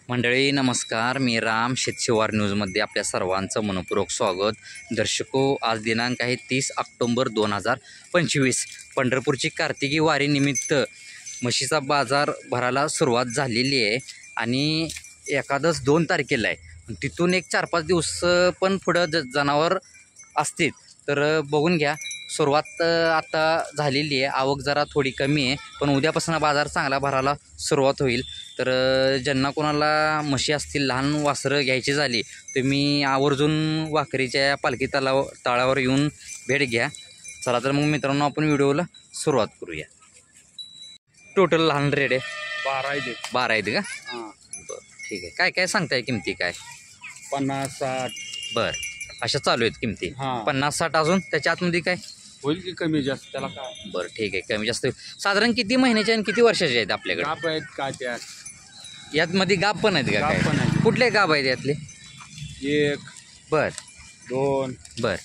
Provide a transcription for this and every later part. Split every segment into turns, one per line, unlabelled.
मंडळी नमस्कार, मी राम शेतशिवार न्यूजमध्ये आपल्या सर्वांचं मनपूर्वक स्वागत. दर्शको, आज दिनांक आहे 30 ऑक्टोंबर 2025. पंढरपूरची कार्तिकी वारीनिमित्त म्हशीचा बाजार भरायला सुरुवात झालेली आहे आणि एकादश 2 तारखेला आहे. तिथून एक 4-5 दिवस पण पुढं जनावर असतील तर बघून घ्या. सुरुवात आता झालेली आहे. आवक जरा थोडी कमी आहे, पण उद्यापासून बाजार चांगला भरायला सुरुवात होईल. तर ज्यांना कोणाला म्हशी असतील, लहान वासरं घ्यायची झाली, तुम्ही आवर्जून वाखरीच्या पालखी तळावर येऊन भेट घ्या. चला तर मग मित्रांनो, आपण व्हिडिओला सुरुवात करूया. टोटल लहान रेट आहे 12 आहेत का?
हां,
बरं, ठीक आहे. काय काय सांगताय किमती? काय
50-60
बरं, अशा चालू आहेत किमती.
हां.
50-60 अजून त्याच्या आतमध्ये काय?
होईल की कमी जास्त, त्याला काय
बरं, ठीक आहे. कमी जास्त साधारण किती महिन्याचे आणि किती वर्षाचे आहेत आपल्याकडे?
गाप आहेत काय त्यात?
यातमध्ये गाब पण आहेत का?
गाब
काय
पण आहे.
कुठले गाब आहेत यातले?
1
बर
2
बर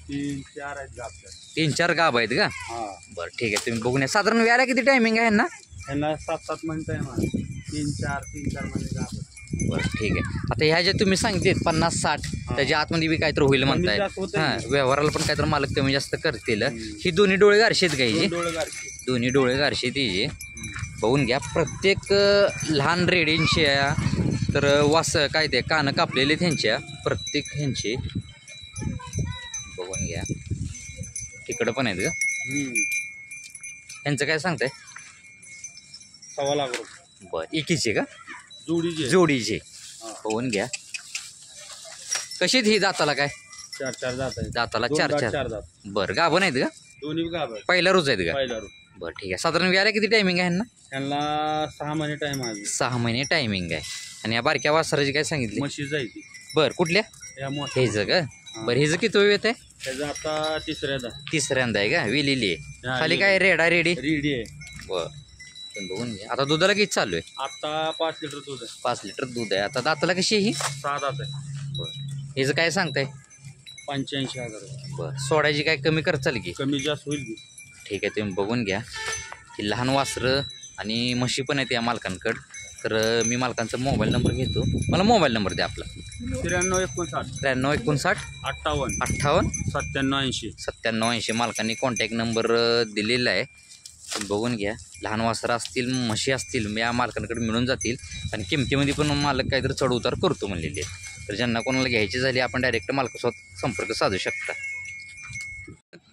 3 4 आहेत गाप त्यात.
3-4 गाब आहेत का?
हां,
बरं, ठीक आहे. तुम्ही बघून या. साधारण व्याला किती टायमिंग आहे ना?
त्यांना 7-7 महिने आहे मला. 3-4 महिने गाप आहेत.
बरं, ठीक आहे. आता ह्या ज्या तुम्ही सांगते 50-60, त्याच्या आतमध्ये बी काहीतरी होईल म्हणताय.
जास्त होतंय.
हां, व्यवहाराला पण काहीतरी मालक कमी जास्त करतील. ही दोन्ही डोळे गारशी आहेत का हिची?
डोळे गारचे.
दोन्ही डोळे गारशी तिची. बघून घ्या. प्रत्येक लहान रेडींच्या तर वास काय ते कानं कापलेले त्यांच्या प्रत्येक ह्यांचे बघून घ्या. तिकडं पण आहेत का? ह्यांचं काय सांगताय?
1.25 लाख रुपये
बरं, एकीचे का?
जोडीचे.
जोडीचे.
हां.
बघून घ्या. कशी ही दाताला काय?
4-4 जात आहेत.
दाताला
2 दात,
4-4.
4 दात.
बरं, गाभण आहेत का?
दोन्ही गाप आहेत.
पहिला रोज आहेत का?
पहिला रोज.
बरं, ठीक आहे. साधारण व्याला किती टायमिंग आहे ना?
त्यांना 6 महिने टाइम आहे.
6 महिने टायमिंग आहे. आणि या बारक्या वासराची काय सांगितली?
म्हशी जायची
बरं, कुठल्या?
या मोठ्या.
हेच का? बरं, हेच किती वेळ येत आहे?
त्याचं आता तिसऱ्यादा
तिसऱ्यांदा आहे का? वेलेली आहे.
हा,
खाली
वेलेली.
काय रेडा रेडी?
रेडी आहे.
बरं, पण बघून घ्या. आता दुधाला किती चालू आहे?
आता 5 लिटर दूध आहे.
5 लिटर दूध आहे. आता दाताला कशी आहे ही?
6 दात आहे.
बरं, हेच काय सांगताय?
85,000 रुपये.
बरं, सोडायची काय कमी करचाल की?
कमी जास्त होईल की.
ठीक आहे, तुम्ही बघून घ्या. ही लहान वासरं आणि म्हशी पण आहेत या मालकांकडं. तर मी मालकांचा मोबाईल नंबर घेतो. मला मोबाईल नंबर द्या आपला.
93-59
93-59
58
58
97-80.
97-80 मालकांनी कॉन्टॅक्ट नंबर दिलेला आहे. तुम्ही बघून घ्या. लहान वासरं असतील, म्हशी असतील, या मालकांकडे मिळून जातील. आणि किमतीमध्ये पण मालक काहीतरी चढ उतार करतो म्हणलेले आहेत. तर ज्यांना कोणाला घ्यायची झाली, आपण डायरेक्ट मालकासोबत संपर्क साधू शकता.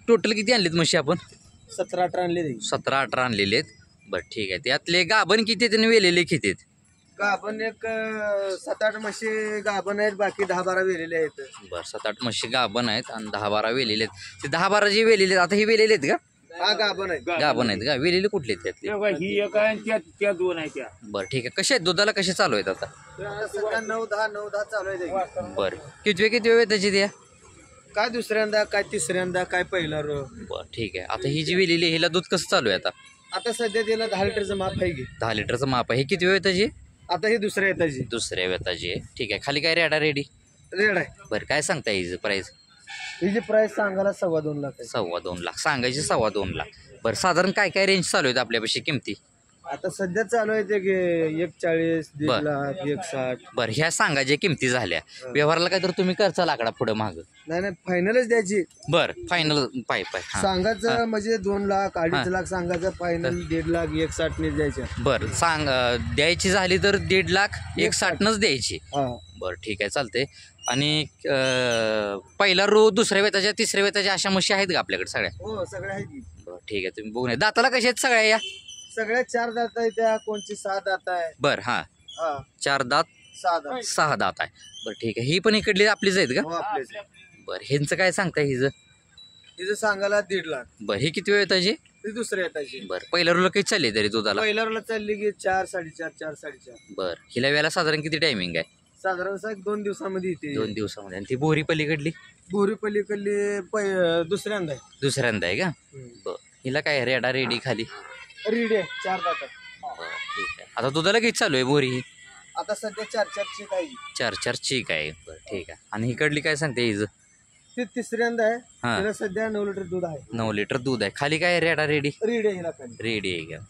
टोटल किती आणलेत म्हशी आपण?
17-18 आणले.
17-18 आणलेले आहेत. बरं, ठीक आहे. त्यातले गाभण किती आहेत आणि वेलेले किती आहेत?
गाभण एक 7-8 म्हशी गाभण आहेत, बाकी 10-12 वेलेले आहेत.
बरं, 7-8 म्हशी गाभण आहेत आणि 10-12 वेलेले आहेत. ते 10-12 जे वेलेले आहेत, आता हे वेलेले आहेत का?
हा, गाभण आहेत.
गाभण आहेत का? वेलेले कुठले आहेत त्यातले?
ही एक आहे, त्या 2 आहेत. त्या
बरं, ठीक आहे. कसे आहेत? दुधाला कसे चालू आहेत आता?
सध्या 9-10 चालू आहे.
बरं, किती वेळ त्याची द्या?
काय दुसऱ्यांदा, काय तिसऱ्यांदा, काय पहिला रो.
बरं, ठीक आहे. आता ही जी वेलेली आहे, हिला दूध कसं चालू आहे आता?
आता सध्या त्याला 10 लिटरचं माप आहे की.
10 लिटरचं माप आहे. हे किती वेळ त्याची?
आता ही दुसऱ्या येताची
दुसऱ्या वेताची आहे. ठीक आहे. खाली काय रेडा रेडी?
रेड आहे.
बरं, काय सांगताय हिचं प्राईस?
हिची प्राइस सांगायला 2.25 लाख आहे.
2.25 लाख सांगायची. 2.25 लाख. बरं, साधारण काय काय रेंज चालू आहेत आपल्यापाशी किमती?
आता सध्या चालू आहे ते 1.40, 1.5 लाख, 1.60.
बरं, ह्या सांगायच्या किमती झाल्या. व्यवहाराला काय तर तुम्ही करचा लाकडा पुढं मागं?
नाही फायनलच द्यायची.
बरं, फायनल पाय हां.
सांगायचं म्हणजे 2 लाख, 2.5 लाख सांगायचं. फायनल 1.5 लाख, 1.60 ने द्यायच्या.
बरं, द्यायची झाली तर 1.5 लाख 1.60नच द्यायची.
हा,
बरं, ठीक आहे, चालते. आणि पहिला रो, दुसऱ्या वेताच्या, तिसऱ्या वेताच्या अशा म्हशी आहेत का आपल्याकडे सगळ्या?
हो, सगळ्या आहेत की.
बरं, ठीक आहे. तुम्ही बघून या. दाताला कशा आहेत सगळ्या या?
सगळ्या 4 दात आहे, त्या कोणची 6 दात आहे.
बरं, हां,
हा,
4 दात
6 दात.
6 दात आहे. बरं, ठीक आहे. ही पण इकडली आपलीच आहेत का?
हो, आपलेच.
बरं, ह्यांचं काय सांगताय हिचं?
तिचं सांगायला 1.5 लाख.
बरं, ही किती वेळ येताची?
ती दुसऱ्या येताची.
बरं, पहिल्या रोला काही चालली तरी दुधाला?
पहिल्या रोला चालली की 4, 4.5, 4.5.
बरं, हिला वेळेला साधारण किती टायमिंग आहे?
साधारण 2 दिवसामध्ये येते.
2 दिवसामध्ये. आणि ती बोरी पलीकडली?
बोरी पलीकडली दुसऱ्यांदा आहे.
दुसऱ्यांदा आहे का? बरं, हिला काय रेडा रेडी खाली?
रेडी आहे, 4 दात आहे.
बरं, ठीक आहे. आता दुधाला किती चालू आहे बोरी ही?
आता सध्या 4-4 ची काही.
4-4 चीक आहे. बरं, ठीक आहे. आणि इकडली काय सांगते हिचं?
ती तिसऱ्यांदा आहे.
हां.
तिला सध्या 9 लिटर दूध आहे.
9 लिटर दूध आहे. खाली काय रेडा रेडी?
रेडी आहे हिला खाली.
रेडी आहे का?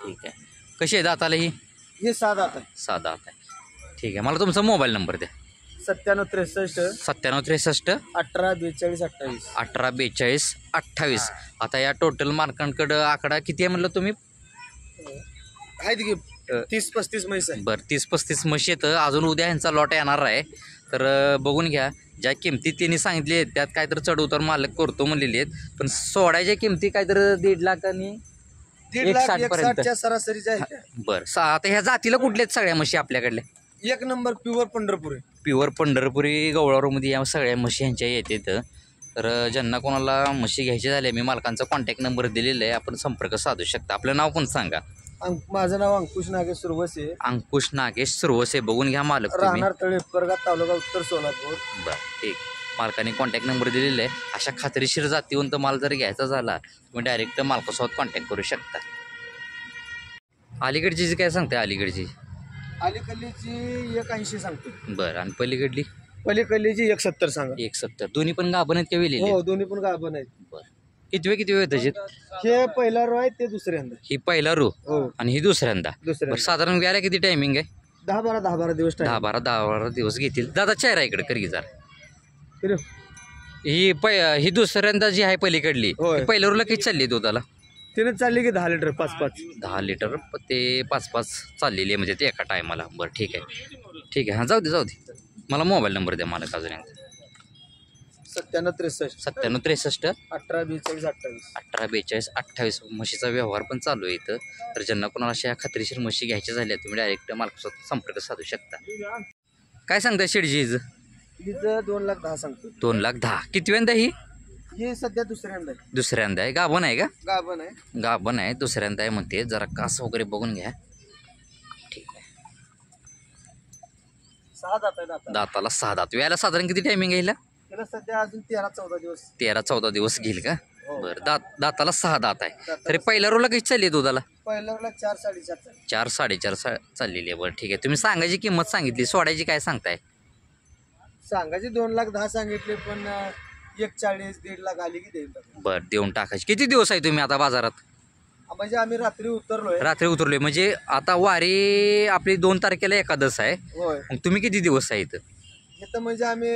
ठीक आहे. कशी आहे दाताला ही?
हे 6 दात आहे.
6 दात आहे. ठीक आहे, मला तुमचा मोबाईल नंबर द्या.
97 63
97 63
18 42 28.
18 42 28. आता या टोटल मालकांकडं आकडा किती आहे म्हणलं तुम्ही?
आहेत की 30-35 म्हैस आहे.
बरं 30-35 म्हशी येतं. अजून उद्या ह्यांचा लॉट येणार आहे, तर बघून घ्या. ज्या किमती त्यांनी सांगितली आहेत त्यात काहीतरी चढ उतार मालक करतो म्हणलेली आहेत, पण सोडायच्या किमती काहीतरी 1.5 लाख आणि
1.5 लाख
1.60 पर्यंत.
1.60च्या सरासरीच्या आहेत.
बरं आता ह्या जातीला कुठल्या आहेत सगळ्या म्हशी आपल्याकडल्या?
एक नंबर प्युअर पंढरपूर आहे.
प्युअर पंढरपुरी गवळारूमध्ये या सगळ्या म्हशी ह्यांच्या येतात. तर ज्यांना कोणाला म्हशी घ्यायची झाल्या, मी मालकांचा कॉन्टॅक्ट नंबर दिलेला आहे, आपण संपर्क साधू शकता. आपलं नाव पण सांगा.
माझं नाव अंकुश नागेश सुरवसे,
अंकुश नागेश सुरवसे. बघून घ्या मालक तुम्ही.
राहणार तळे उपरगा तालुका उत्तर सोलापूर.
बरं ठीक. मालकाने कॉन्टॅक्ट नंबर दिलेला आहे. अशा खात्रीशीर जातीवंत माल जर घ्यायचा झाला तुम्ही डायरेक्ट मालकासोबत कॉन्टॅक्ट करू शकता. अलीकडची जी काय सांगते? अलीकडची
अलीकडलीची 180 सांगतो.
बरं, आणि पलीकडली
पलीकडलीची 170 सांगा.
170. दोन्ही पण गाभण आहेत का वेलेली?
हो, दोन्ही पण गाभण आहेत.
बरं, किती वेळ त्याची?
हे पहिला रो आहे, ते दुसऱ्यांदा.
ही पहिला रो
हो,
आणि ही दुसऱ्यांदा. बरं,
दुसऱ्यांदा.
साधारण व्यायला किती टायमिंग आहे?
10-12 दिवस time.
10-12 दिवस घेतील. दादा चेहरा इकडे कर जरा.
फिरव.
ही दुसऱ्यांदा जी आहे पलीकडली,
होय.
ही पहिल्या रोला किती चालली दुधाला?
तिने चालली की 10 लिटर 5-5.
10 लिटर ते 5-5 चाललेली आहे, म्हणजे ते एका टायमाला. बरं ठीक आहे, ठीक आहे. हां, जाऊ दे. मला मोबाईल नंबर द्या मला अजून एकदा.
97 63
97 63
18 42 28.
18 42 28. म्हशीचा व्यवहार पण चालू आहे इथं. तर ज्यांना कोणाला अशा खात्रीशीर म्हशी घ्यायच्या झाल्या तुम्ही डायरेक्ट मालकासोबत संपर्क साधू शकता. काय सांगताय शेडजी हिचं?
हिचं 2,10,000 सांगतो.
2,10,000. किती वेंदा ही?
हे सध्या दुसऱ्यांदा आहे.
दुसऱ्यांदा आहे. गाभण आहे का?
गाभण आहे.
गाभण आहे, दुसऱ्यांदा आहे म्हणते. जरा कास वगैरे बघून घ्या. ठीक आहे.
6 दात आहे दाता.
दाताला 6 दात. व्यायला साधारण किती टायमिंग आहे हिला?
त्याला सध्या अजून 13-14 दिवस.
13-14 दिवस घेईल का?
हो.
बरं, दाताला 6 दात आहे. तरी पहिल्या रोला किती चालली आहे दुधाला?
पहिल्या 4-4.5.
4-4.5 चाललेली आहे. बरं ठीक आहे. तुम्ही सांगायची किंमत सांगितली, सोडायची काय सांगताय?
सांगायची 2,10,000 सांगितले, पण 1,40,000-1.5 लाख आली की देईल.
बरं, देऊन टाकायची. किती दिवस आहे तुम्ही आता बाजारात?
म्हणजे आम्ही रात्री उतरलोय.
रात्री उतरलोय म्हणजे आता वारी आपली 2 तारखेला एकादश आहे.
होय,
मग तुम्ही किती दिवस आहे इथं?
इथं म्हणजे आम्ही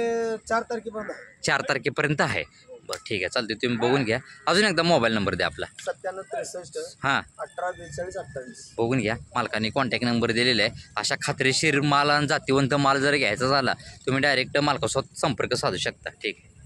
4 तारखेपर्यंत आहे.
4 तारखेपर्यंत आहे. बरं ठीक आहे, चालते. तुम्ही बघून घ्या. अजून एकदा मोबाईल नंबर द्या आपला.
97 63
हां,
18 42 28.
बघून घ्या. मालकाने कॉन्टॅक्ट नंबर दिलेला आहे. अशा खात्रीशीर माल आणि जातीवंत माल जर घ्यायचा झाला तुम्ही डायरेक्ट मालकासोबत संपर्क साधू शकता. ठीक आहे.